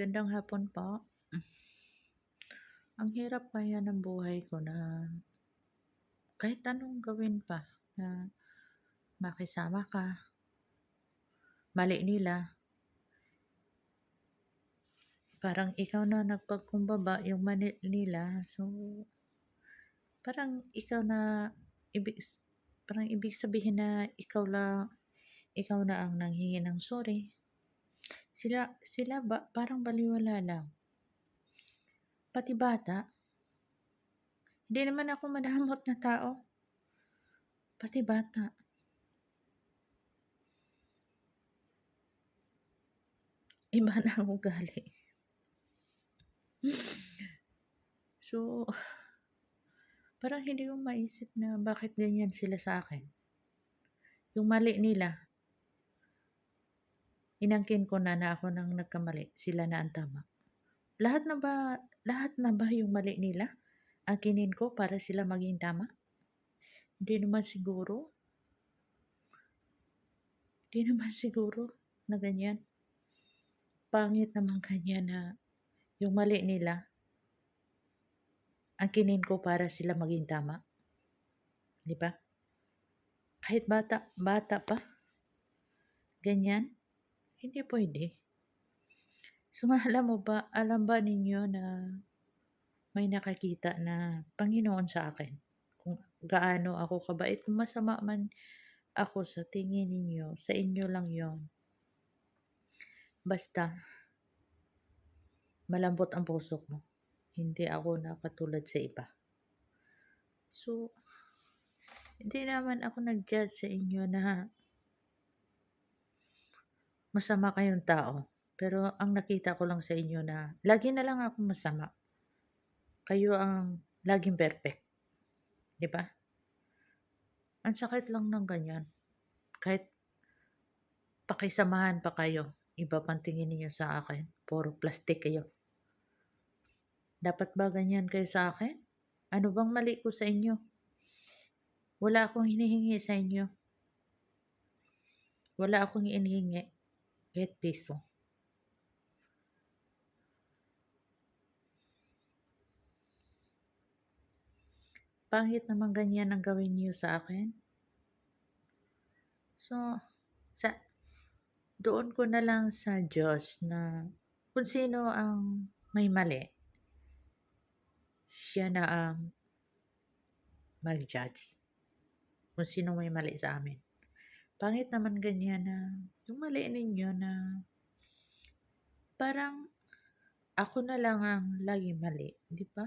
Magandang hapon po. Ang hirap kaya ng buhay ko na kahit anong gawin pa na makisama ka, mali nila, parang ikaw na nagpagkumbaba yung mali nila. So, parang ikaw na ibig parang ibig sabihin na ikaw na ang nanghingi ng sorry. Sila ba parang balewala lang. Pati bata, hindi naman ako madamot na tao, pati bata. Iba na ang ugali. So, parang hindi ko maisip na bakit ganyan sila sa akin. Yung mali nila, inangkin ko na ako nang nagkamali, sila na ang tama. Lahat na ba yung mali nila? Akinin ko para sila maging tama? Hindi naman siguro. Hindi naman siguro na ganyan. Pangit naman ganyan na yung mali nila, akinin ko para sila maging tama. Di ba? Kahit bata pa, ganyan, hindi pwede. So, alam ba ninyo na may nakakita na Panginoon sa akin? Kung gaano ako kabait, kung masama man ako sa tingin ninyo, sa inyo lang yon. Basta, malambot ang puso ko. Hindi ako na katulad sa iba. So, hindi naman ako nag-judge sa inyo na masama kayong tao. Pero ang nakita ko lang sa inyo na lagi na lang ako masama. Kayo ang laging perfect. Di ba? Ang sakit lang ng ganyan. Kahit pakisamahan pa kayo, iba pang tingin ninyo sa akin. Puro plastic kayo. Dapat ba ganyan kayo sa akin? Ano bang mali ko sa inyo? Wala akong hinihingi sa inyo. Wala akong hinihingi. Kahit piso. Pangit naman ganyan ang gawin niyo sa akin. So, doon ko na lang sa Diyos na kung sino ang may mali, siya na ang mag-judge. Kung sino may mali sa amin. Pangit naman ganyan na yung mali ninyo na parang ako na lang ang lagi mali, di ba?